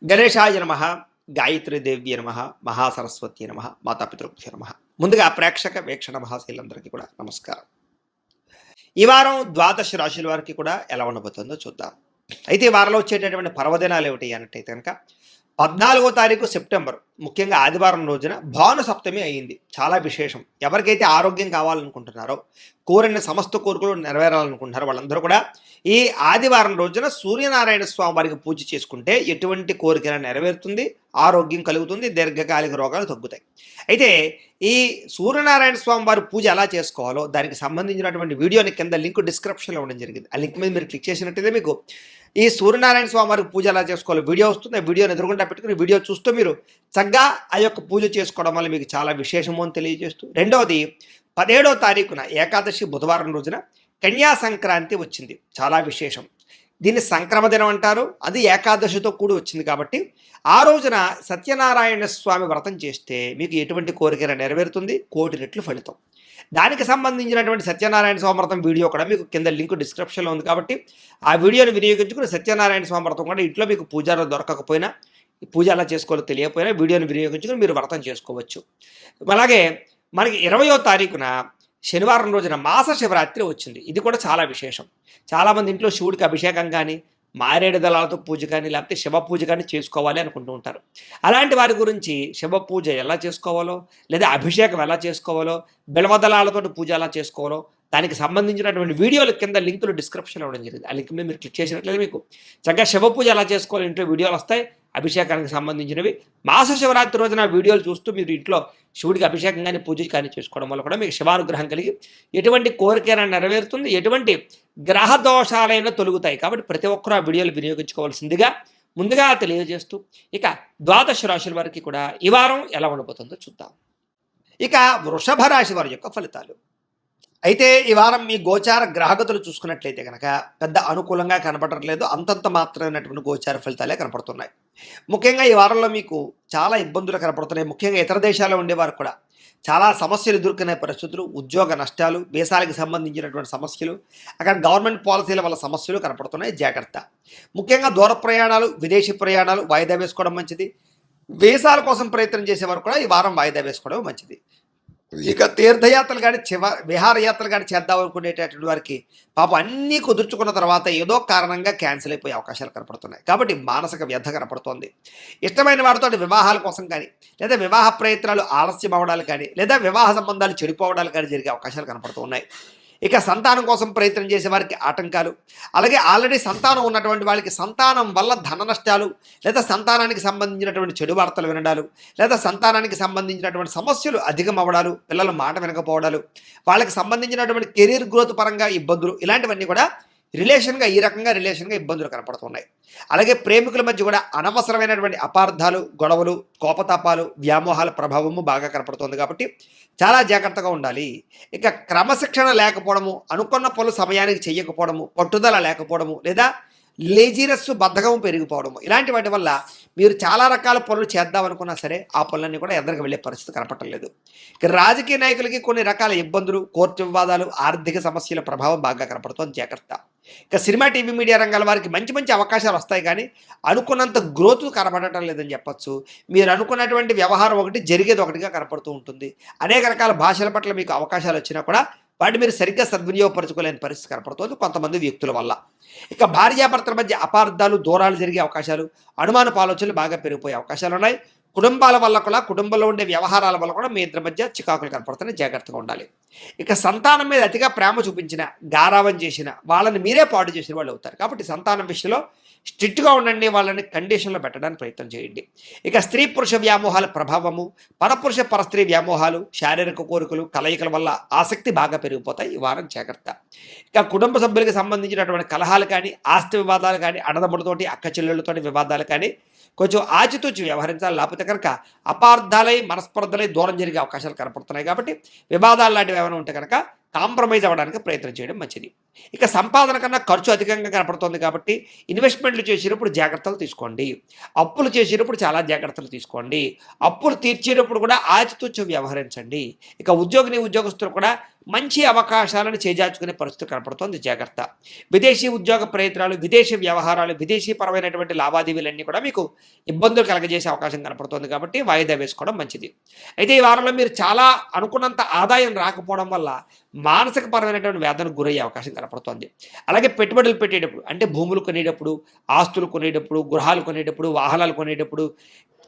గణేశాయ నమః, గాయత్రీదేవ్యై నమః, మహాసరస్వత్యై నమః, మాతాపితృభ్యో నమః. ముందుగా ప్రేక్షక వీక్షణ మహాశీలందరికీ కూడా నమస్కారం. ఈ వారం ద్వాదశ రాశుల వారికి కూడా ఎలా ఉండబోతుందో చూద్దాం. అయితే ఈ వారంలో వచ్చేటటువంటి పర్వదినాలు ఏమిటి అన్నట్టయితే కనుక 14వ తారీఖు సెప్టెంబర్, ముఖ్యంగా ఆదివారం రోజున భాను సప్తమి అయ్యింది. చాలా విశేషం. ఎవరికైతే ఆరోగ్యం కావాలనుకుంటున్నారో, కోరిన సమస్త కోరికలు నెరవేరాలనుకుంటున్నారో వాళ్ళందరూ కూడా ఈ ఆదివారం రోజున సూర్యనారాయణ స్వామి వారికి పూజ చేసుకుంటే ఎటువంటి కోరికైనా నెరవేరుతుంది, ఆరోగ్యం కలుగుతుంది, దీర్ఘకాలిక రోగాలు తగ్గుతాయి. అయితే ఈ సూర్యనారాయణ స్వామి వారి పూజ ఎలా చేసుకోవాలో దానికి సంబంధించినటువంటి వీడియోని కింద లింక్ డిస్క్రిప్షన్లో ఉండడం జరిగింది. ఆ లింక్ మీద మీరు క్లిక్ చేసినట్టయితే మీకు ఈ సూర్యనారాయణ స్వామి వారికి పూజ ఎలా చేసుకోవాలో వీడియో వస్తుంది. ఆ వీడియోని ఎదురుగుండా పెట్టుకుని వీడియో చూస్తూ మీరు చక్కగా ఆ యొక్క పూజ చేసుకోవడం వల్ల మీకు చాలా విశేషము అని తెలియజేస్తూ, రెండవది 17వ తారీఖున ఏకాదశి బుధవారం రోజున కన్యా సంక్రాంతి వచ్చింది. చాలా విశేషం. దీన్ని సంక్రమ దినం అంటారు. అది ఏకాదశితో కూడి వచ్చింది కాబట్టి ఆ రోజున సత్యనారాయణ స్వామి వ్రతం చేస్తే మీకు ఎటువంటి కోరికైనా నెరవేరుతుంది, 1,000,000 రెట్లు ఫలితం. దానికి సంబంధించినటువంటి సత్యనారాయణ స్వామి వ్రతం వీడియో కూడా మీకు కింద లింక్ డిస్క్రిప్షన్లో ఉంది కాబట్టి ఆ వీడియోని వినియోగించుకుని సత్యనారాయణ స్వామి వ్రతం కూడా ఇంట్లో మీకు పూజారు దొరకకపోయినా, పూజ ఎలా చేసుకోవాలో తెలియకపోయినా వీడియోని వినియోగించుకుని మీరు వ్రతం చేసుకోవచ్చు. అలాగే మనకి 20వ తారీఖున శనివారం రోజున మాస శివరాత్రి వచ్చింది. ఇది కూడా చాలా విశేషం. చాలామంది ఇంట్లో శివుడికి అభిషేకం కానీ, మారేడు దళాలతో పూజ కానీ, లేకపోతే శివ పూజ కానీ చేసుకోవాలి అనుకుంటూ ఉంటారు. అలాంటి వారి గురించి శివ పూజ ఎలా చేసుకోవాలో, లేదా అభిషేకం ఎలా చేసుకోవాలో, బిల్వదళాలతో పూజ ఎలా చేసుకోవాలో దానికి సంబంధించినటువంటి వీడియోలు కింద లింకులు డిస్క్రిప్షన్లో ఇవ్వడం జరిగింది. ఆ లింక్ మీద మీరు క్లిక్ చేసినట్లయితే మీకు చక్కగా శివ పూజ ఎలా చేసుకోవాలో ఇంట్లో వీడియోలు వస్తాయి. అభిషేకానికి సంబంధించినవి మాస శివరాత్రి రోజున వీడియోలు చూస్తూ మీరు ఇంట్లో శివుడికి అభిషేకం కానీ పూజ కానీ చేసుకోవడం వల్ల కూడా మీకు శివానుగ్రహం కలిగి ఎటువంటి కోరికైనా నెరవేరుతుంది, ఎటువంటి గ్రహ దోషాలైనా తొలుగుతాయి. కాబట్టి ప్రతి ఒక్కరూ ఆ వీడియోలు వినియోగించుకోవాల్సిందిగా ముందుగా తెలియజేస్తూ, ఇక ద్వాదశ రాశుల వారికి కూడా ఈ వారం ఎలా ఉండబోతుందో చూద్దాం. ఇక వృషభ రాశి వారి యొక్క ఫలితాలు. అయితే ఈ వారం మీ గోచార గ్రహగతులు చూసుకున్నట్లయితే కనుక పెద్ద అనుకూలంగా కనపడట్లేదు. అంతంత మాత్రమైనటువంటి గోచార ఫలితాలే కనపడుతున్నాయి. ముఖ్యంగా ఈ వారంలో మీకు చాలా ఇబ్బందులు కనపడుతున్నాయి. ముఖ్యంగా ఇతర దేశాల్లో ఉండేవారు కూడా చాలా సమస్యలు ఎదుర్కొనే పరిస్థితులు, ఉద్యోగ నష్టాలు, వీసాలకు సంబంధించినటువంటి సమస్యలు, అక్కడ గవర్నమెంట్ పాలసీల వల్ల సమస్యలు కనపడుతున్నాయి. జాగ్రత్త. ముఖ్యంగా దూర ప్రయాణాలు, విదేశీ ప్రయాణాలు వాయిదా వేసుకోవడం మంచిది. వీసాల కోసం ప్రయత్నం చేసేవారు కూడా ఈ వారం వాయిదా వేసుకోవడం మంచిది. ఇక తీర్థయాత్రలు కానీ విహారయాత్రలు కానీ చేద్దాం అనుకునేటటువంటి వారికి పాపం అన్నీ కుదుర్చుకున్న తర్వాత ఏదో కారణంగా క్యాన్సిల్ అయిపోయే అవకాశాలు కనపడుతున్నాయి. కాబట్టి మానసిక వ్యధ కనపడుతోంది. ఇష్టమైన వారితో వివాహాల కోసం కానీ, లేదా వివాహ ప్రయత్నాలు ఆలస్యం అవ్వడాలు కానీ, లేదా వివాహ సంబంధాలు చెడిపోవడాలు కానీ జరిగే అవకాశాలు కనపడుతూ ఉన్నాయి. ఇక సంతానం కోసం ప్రయత్నం చేసే వారికి ఆటంకాలు, అలాగే ఆల్రెడీ సంతానం ఉన్నటువంటి వాళ్ళకి సంతానం వల్ల ధన నష్టాలు, లేదా సంతానానికి సంబంధించినటువంటి చెడు వార్తలు వినడాలు, లేదా సంతానానికి సంబంధించినటువంటి సమస్యలు అధికం అవ్వడాలు, పిల్లల మాట వినకపోవడాలు, వాళ్ళకి సంబంధించినటువంటి కెరీర్ గ్రోత్ పరంగా ఇబ్బందులు, ఇలాంటివన్నీ కూడా ఈ రకంగా రిలేషన్గా ఇబ్బందులు కనపడుతున్నాయి. అలాగే ప్రేమికుల మధ్య కూడా అనవసరమైనటువంటి అపార్థాలు, గొడవలు, కోపతాపాలు, వ్యామోహాల ప్రభావము బాగా కనపడుతుంది. కాబట్టి చాలా జాగ్రత్తగా ఉండాలి. ఇక క్రమశిక్షణ లేకపోవడము, అనుకున్న పనులు సమయానికి చేయకపోవడము, పట్టుదల లేకపోవడము, లేదా లేజీనెస్, బద్ధకం పెరిగిపోవడము, ఇలాంటి వాటి వల్ల మీరు చాలా రకాల పనులు చేద్దాం అనుకున్నా సరే ఆ పనులన్నీ కూడా ఎదురుగా వెళ్ళే పరిస్థితి కనపడలేదు. ఇక రాజకీయ నాయకులకి కొన్ని రకాల ఇబ్బందులు, కోర్టు వివాదాలు, ఆర్థిక సమస్యల ప్రభావం బాగా కనపడుతుంది. జాగ్రత్త. ఇక సినిమా, టీవీ, మీడియా రంగాల వారికి మంచి మంచి అవకాశాలు వస్తాయి కానీ అనుకున్నంత గ్రోత్ కనపడటం లేదని చెప్పచ్చు. మీరు అనుకున్నటువంటి వ్యవహారం ఒకటి, జరిగేది ఒకటిగా కనపడుతూ ఉంటుంది. అనేక రకాల భాషల పట్ల మీకు అవకాశాలు వచ్చినా కూడా వాటిని మీరు సరిగ్గా సద్వినియోగపరచుకోలేని పరిస్థితి కనపడుతుంది కొంతమంది వ్యక్తుల వల్ల. ఇక భార్యాభర్తల మధ్య అపార్థాలు, దూరాలు జరిగే అవకాశాలు, అనుమానపు ఆలోచనలు బాగా పెరిగిపోయే అవకాశాలు ఉన్నాయి. కుటుంబాల వల్ల కూడా, కుటుంబంలో ఉండే వ్యవహారాల వల్ల కూడా మీ ఇద్దరి మధ్య చికాకులు కనపడుతున్నాయి. జాగ్రత్తగా ఉండాలి. ఇక సంతానం మీద అతిగా ప్రేమ చూపించిన, గారావం చేసిన, వాళ్ళని మీరే పాడు చేసిన వాళ్ళు అవుతారు. కాబట్టి సంతానం విషయంలో స్ట్రిక్ట్గా ఉండండి. వాళ్ళని కండిషన్లో పెట్టడానికి ప్రయత్నం చేయండి. ఇక స్త్రీ పురుష వ్యామోహాల ప్రభావము, పరపురుష పరస్త్రీ వ్యామోహాలు, శారీరక కోరికలు, కలయికల వల్ల ఆసక్తి బాగా పెరిగిపోతాయి. ఈ వారం జాగ్రత్త. ఇక కుటుంబ సభ్యులకు సంబంధించినటువంటి కలహాలు కానీ, ఆస్తి వివాదాలు కానీ, అన్నదమ్ములతోటి, అక్క చెల్లెళ్ళతోటి వివాదాలు కానీ కొంచెం ఆచితూచి వ్యవహరించాలి. లేకపోతే కనుక అపార్థాలై, మనస్పర్ధలై దూరం జరిగే అవకాశాలు కనపడుతున్నాయి. కాబట్టి వివాదాలు లాంటివి ఏమైనా ఉంటే కనుక కాంప్రమైజ్ అవ్వడానికి ప్రయత్నం చేయడం మంచిది. ఇక సంపాదన కన్నా ఖర్చు అధికంగా కనపడుతోంది కాబట్టి ఇన్వెస్ట్మెంట్లు చేసేటప్పుడు జాగ్రత్తలు తీసుకోండి. అప్పులు చేసేటప్పుడు చాలా జాగ్రత్తలు తీసుకోండి. అప్పులు తీర్చేటప్పుడు కూడా ఆచితూచి వ్యవహరించండి. ఇక ఉద్యోగస్తులు కూడా మంచి అవకాశాలను చేజార్చుకునే పరిస్థితి కనపడుతోంది, జాగ్రత్త. విదేశీ ఉద్యోగ ప్రయత్నాలు, విదేశీ వ్యవహారాలు, విదేశీ పరమైనటువంటి లావాదేవీలన్నీ కూడా మీకు ఇబ్బందులు కలగజేసే అవకాశం కనపడుతోంది కాబట్టి వాయిదా వేసుకోవడం మంచిది. అయితే ఈ వారంలో మీరు చాలా అనుకున్నంత ఆదాయం రాకపోవడం వల్ల మానసిక పరమైనటువంటి వేదనకు గురయ్యే అవకాశం కనపడుతోంది. అలాగే పెట్టుబడులు పెట్టేటప్పుడు అంటే భూములు కొనేటప్పుడు, ఆస్తులు కొనేటప్పుడు, గృహాలు కొనేటప్పుడు, వాహనాలు కొనేటప్పుడు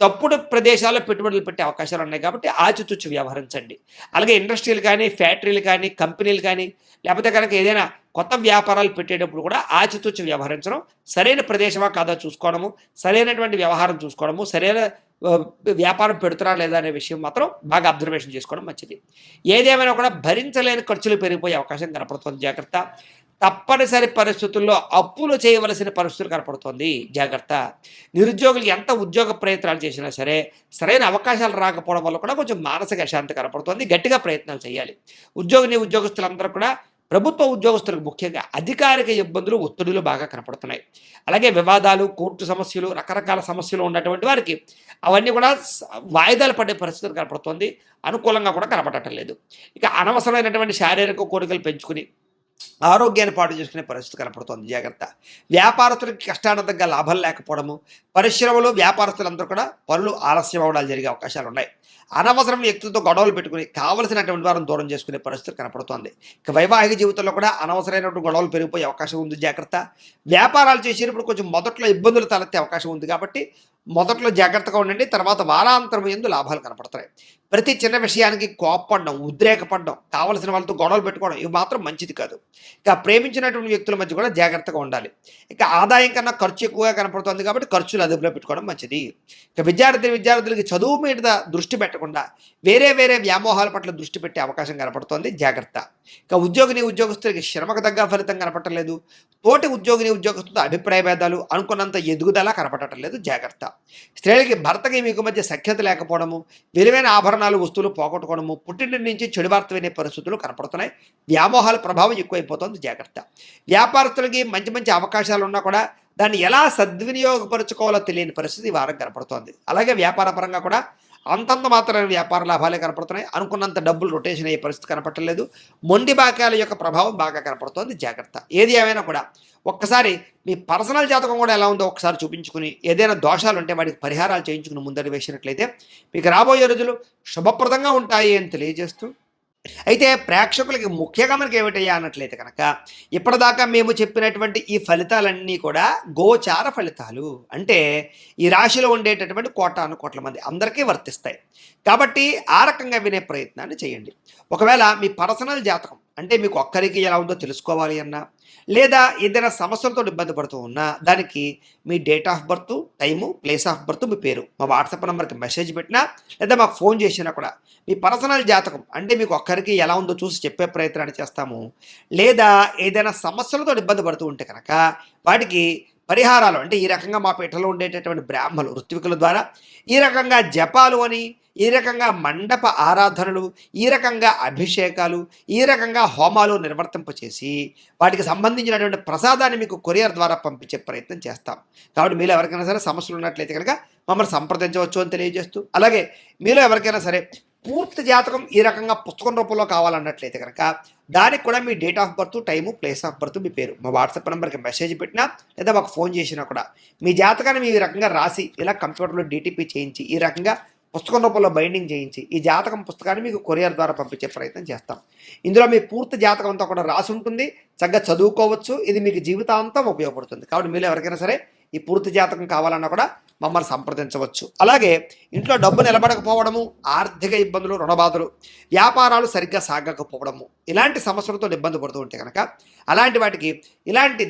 తప్పుడు ప్రదేశాల్లో పెట్టుబడులు పెట్టే అవకాశాలు ఉన్నాయి కాబట్టి ఆచితూచి వ్యవహరించండి. అలాగే ఇండస్ట్రీలు కానీ, ఫ్యాక్టరీలు కానీ, కంపెనీలు కానీ, లేకపోతే కనుక ఏదైనా కొత్త వ్యాపారాలు పెట్టేటప్పుడు కూడా ఆచితూచి వ్యవహరించడం, సరైన ప్రదేశమా కాదా చూసుకోవడము, సరైనటువంటి వ్యవహారం చూసుకోవడము, సరైన వ్యాపారం పెడుతున్నా లేదా అనే విషయం మాత్రం బాగా అబ్జర్వేషన్ చేసుకోవడం మంచిది. ఏదేమైనా కూడా భరించలేని ఖర్చులు పెరిగిపోయే అవకాశం కనపడుతుంది, జాగ్రత్త. తప్పనిసరి పరిస్థితుల్లో అప్పులు చేయవలసిన పరిస్థితులు కనపడుతోంది, జాగ్రత్త. నిరుద్యోగులు ఎంత ఉద్యోగ ప్రయత్నాలు చేసినా సరే సరైన అవకాశాలు రాకపోవడం వల్ల కూడా కొంచెం మానసిక అశాంతి కనపడుతోంది. గట్టిగా ప్రయత్నాలు చేయాలి. ఉద్యోగస్తులందరూ కూడా ప్రభుత్వ ఉద్యోగస్తులకు ముఖ్యంగా అధికారిక ఇబ్బందులు, ఒత్తిడులు బాగా కనపడుతున్నాయి. అలాగే వివాదాలు, కోర్టు సమస్యలు, రకరకాల సమస్యలు ఉన్నటువంటి వారికి అవన్నీ కూడా వాయిదాలు పడే పరిస్థితులు కనపడుతోంది. అనుకూలంగా కూడా కనపడటం లేదు. ఇక అనవసరమైనటువంటి శారీరక కోరికలు పెంచుకుని ఆరోగ్యాన్ని పాడు చేసుకునే పరిస్థితి కనపడుతోంది, జాగ్రత్త. వ్యాపారస్తులకి కష్టానందంగా లాభాలు లేకపోవడము, పరిశ్రమలు, వ్యాపారస్తులందరూ కూడా పనులు ఆలస్యం అవడాలు జరిగే అవకాశాలు ఉన్నాయి. అనవసరం వ్యక్తులతో గొడవలు పెట్టుకుని కావలసినటువంటి వారిని దూరం చేసుకునే పరిస్థితి కనపడుతోంది. ఇక వైవాహిక జీవితంలో కూడా అనవసరమైనటువంటి గొడవలు పెరిగిపోయే అవకాశం ఉంది, జాగ్రత్త. వ్యాపారాలు చేసేటప్పుడు కొంచెం మొదట్లో ఇబ్బందులు తలెత్తే అవకాశం ఉంది కాబట్టి మొదట్లో జాగ్రత్తగా ఉండండి. తర్వాత వారాంతరం ఎందు లాభాలు కనపడతాయి. ప్రతి చిన్న విషయానికి కోప్పడడం, ఉద్రేకపడడం, కావలసిన వాళ్ళతో గొడవలు పెట్టుకోవడం ఇవి మాత్రం మంచిది కాదు. ఇక ప్రేమించినటువంటి వ్యక్తుల మధ్య కూడా జాగ్రత్తగా ఉండాలి. ఇక ఆదాయం కన్నా ఖర్చు ఎక్కువగా కనపడుతుంది కాబట్టి ఖర్చులు అదుపులో పెట్టుకోవడం మంచిది. ఇక విద్యార్థులకి చదువు మీద దృష్టి పెట్టకుండా వేరే వ్యామోహాల పట్ల దృష్టి పెట్టే అవకాశం కనపడుతోంది, జాగ్రత్త. ఇక ఉద్యోగస్తులకి శ్రమకు తగ్గ ఫలితం కనపడటం లేదు. తోటి ఉద్యోగస్తులతో అభిప్రాయ భేదాలు, అనుకున్నంత ఎదుగుదల కనపడటం లేదు, జాగ్రత్త. స్త్రీలకి భర్తకి మీకు మధ్య సఖ్యత లేకపోవడము, విలువైన ఆభరణాలు, వస్తువులు పోగొట్టుకోవడము, పుట్టింటి నుంచి చెడు వార్త వినే పరిస్థితులు కనపడుతున్నాయి. వ్యామోహాల ప్రభావం ఎక్కువైపోతుంది, జాగ్రత్త. వ్యాపారస్తులకి మంచి అవకాశాలు ఉన్నా కూడా దాన్ని ఎలా సద్వినియోగపరుచుకోవాలో తెలియని పరిస్థితి ఈ వారం కనపడుతోంది. అలాగే వ్యాపార పరంగా కూడా అంతంత మాత్రమే వ్యాపార లాభాలే కనపడుతున్నాయి. అనుకున్నంత డబ్బులు రొటేషన్ అయ్యే పరిస్థితి కనపడలేదు. మొండి బాకాల యొక్క ప్రభావం బాగా కనపడుతోంది, జాగ్రత్త. ఏది ఏమైనా కూడా ఒక్కసారి మీ పర్సనల్ జాతకం కూడా ఎలా ఉందో ఒకసారి చూపించుకుని ఏదైనా దోషాలు ఉంటే వాటికి పరిహారాలు చేయించుకుని ముందడి వేసినట్లయితే మీకు రాబోయే రోజులు శుభప్రదంగా ఉంటాయి అని తెలియజేస్తూ, అయితే ప్రేక్షకులకి ముఖ్యంగా మనకి ఏమిటయ్యా అన్నట్లయితే కనుక ఇప్పటిదాకా మేము చెప్పినటువంటి ఈ ఫలితాలన్నీ కూడా గోచార ఫలితాలు. అంటే ఈ రాశిలో ఉండేటటువంటి కోట్ల మంది అందరికీ వర్తిస్తాయి కాబట్టి ఆ రకంగా వినే ప్రయత్నాన్ని చేయండి. ఒకవేళ మీ పర్సనల్ జాతకం అంటే మీకు ఒక్కరికి ఎలా ఉందో తెలుసుకోవాలి అన్నా, లేదా ఏదైనా సమస్యలతో ఇబ్బంది పడుతూ ఉన్నా దానికి మీ date of birth, time, place of birth, మీ పేరు మా వాట్సాప్ నెంబర్కి మెసేజ్ పెట్టినా లేదా మాకు ఫోన్ చేసినా కూడా మీ పర్సనల్ జాతకం అంటే మీకు ఒక్కరికి ఎలా ఉందో చూసి చెప్పే ప్రయత్నాన్ని చేస్తాము. లేదా ఏదైనా సమస్యలతో ఇబ్బంది పడుతూ ఉంటే కనుక వాటికి పరిహారాలు అంటే ఈ రకంగా మా పీఠలో ఉండేటటువంటి బ్రాహ్మలు, ఋత్వికుల ద్వారా ఈ రకంగా జపాలు అని, ఈ రకంగా మండప ఆరాధనలు, ఈ రకంగా అభిషేకాలు, ఈ రకంగా హోమాలు నిర్వర్తింపచేసి వాటికి సంబంధించినటువంటి ప్రసాదాన్ని మీకు కొరియర్ ద్వారా పంపించే ప్రయత్నం చేస్తాం. కాబట్టి మీలో ఎవరికైనా సరే సమస్యలు ఉన్నట్లయితే కనుక మమ్మల్ని సంప్రదించవచ్చు అని తెలియజేస్తూ, అలాగే మీలో ఎవరికైనా సరే పూర్తి జాతకం ఈ రకంగా పుస్తకం రూపంలో కావాలన్నట్లయితే కనుక దానికి కూడా మీ date of birth, time, place of birth, మీ పేరు మా వాట్సాప్ నెంబర్కి మెసేజ్ పెట్టినా లేదా మాకు ఫోన్ చేసినా కూడా మీ జాతకాన్ని మీ రకంగా రాసి ఇలా కంప్యూటర్లో డీటీపీ చేయించి ఈ రకంగా పుస్తకం రూపంలో బైండింగ్ చేయించి ఈ జాతకం పుస్తకాన్ని మీకు కొరియర్ ద్వారా పంపించే ప్రయత్నం చేస్తాం. ఇందులో మీ పూర్తి జాతకం అంతా కూడా రాసి ఉంటుంది, చక్కగా చదువుకోవచ్చు. ఇది మీకు జీవితాంతం ఉపయోగపడుతుంది. కాబట్టి మీరు ఎవరికైనా సరే ఈ పూర్తి జాతకం కావాలన్నా కూడా మమ్మల్ని సంప్రదించవచ్చు. అలాగే ఇంట్లో డబ్బు నిలబడకపోవడము, ఆర్థిక ఇబ్బందులు, రుణబాధలు, వ్యాపారాలు సరిగ్గా సాగకపోవడము ఇలాంటి సమస్యలతో ఇబ్బంది పడుతూ ఉంటే కనుక అలాంటి వాటికి ఇలాంటి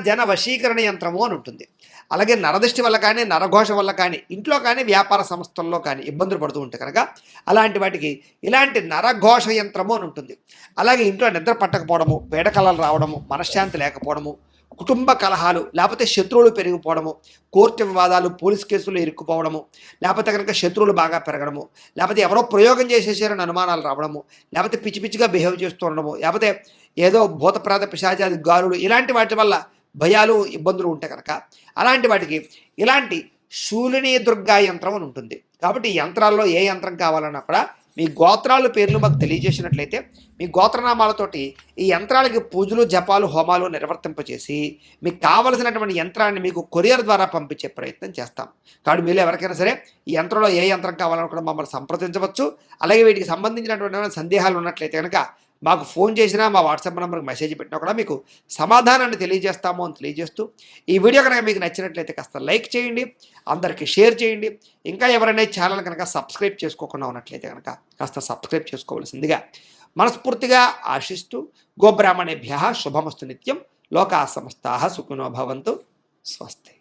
జన వశీకరణ యంత్రము అని ఉంటుంది. అలాగే నరదృష్టి వల్ల కానీ, నరఘోష వల్ల కానీ, ఇంట్లో కానీ, వ్యాపార సంస్థల్లో కానీ ఇబ్బందులు పడుతూ ఉంటే కనుక అలాంటి వాటికి ఇలాంటి నరఘోష యంత్రము అని ఉంటుంది. అలాగే ఇంట్లో నిద్ర పట్టకపోవడము, పీడకలలు రావడము, మనశ్శాంతి లేకపోవడము, కుటుంబ కలహాలు, లేకపోతే శత్రువులు పెరిగిపోవడము, కోర్టు వివాదాలు, పోలీస్ కేసులు ఇరుక్కుపోవడము, లేకపోతే కనుక శత్రువులు బాగా పెరగడము, లేకపోతే ఎవరో ప్రయోగం చేసేసారని అనుమానాలు రావడము, లేకపోతే పిచ్చిగా బిహేవ్ చేస్తూ ఉండడము, లేకపోతే ఏదో భూత ప్రేత పిశాచాది గాలులు ఇలాంటి వాటి వల్ల భయాలు ఇబ్బందులు ఉంటే కనుక అలాంటి వాటికి ఇలాంటి శూలిని దుర్గా యంత్రం అని ఉంటుంది. కాబట్టి ఈ యంత్రాల్లో ఏ యంత్రం కావాలన్నా కూడా మీ గోత్రాల పేర్లు మాకు తెలియజేసినట్లయితే మీ గోత్రనామాలతోటి ఈ యంత్రాలకి పూజలు జపాలు హోమాలు నిర్వర్తింపచేసి మీకు కావలసినటువంటి యంత్రాన్ని మీకు కొరియర్ ద్వారా పంపించే ప్రయత్నం చేస్తాం. కాబట్టి మీరు ఎవరికైనా సరే ఈ యంత్రంలో ఏ యంత్రం కావాలన్నా కూడా మమ్మల్ని సంప్రదించవచ్చు. అలాగే వీటికి సంబంధించినటువంటి సందేహాలు ఉన్నట్లయితే కనుక మాకు ఫోన్ చేసినా మా వాట్సాప్ నెంబర్కి మెసేజ్ పెట్టినా కూడా మీకు సమాధానాన్ని తెలియజేస్తాము అని తెలియజేస్తూ ఈ వీడియో కనుక మీకు నచ్చినట్లయితే కాస్త లైక్ చేయండి, అందరికీ షేర్ చేయండి. ఇంకా ఎవరైనా ఛానల్ కనుక సబ్స్క్రైబ్ చేసుకోకుండా ఉన్నట్లయితే కనుక కాస్త సబ్స్క్రైబ్ చేసుకోవాల్సిందిగా మనస్ఫూర్తిగా ఆశిస్తూ గోబ్రాహ్మణేభ్యః శుభమస్తు నిత్యం. లోకా సమస్తాః సుఖినో భవంతు. స్వస్తి.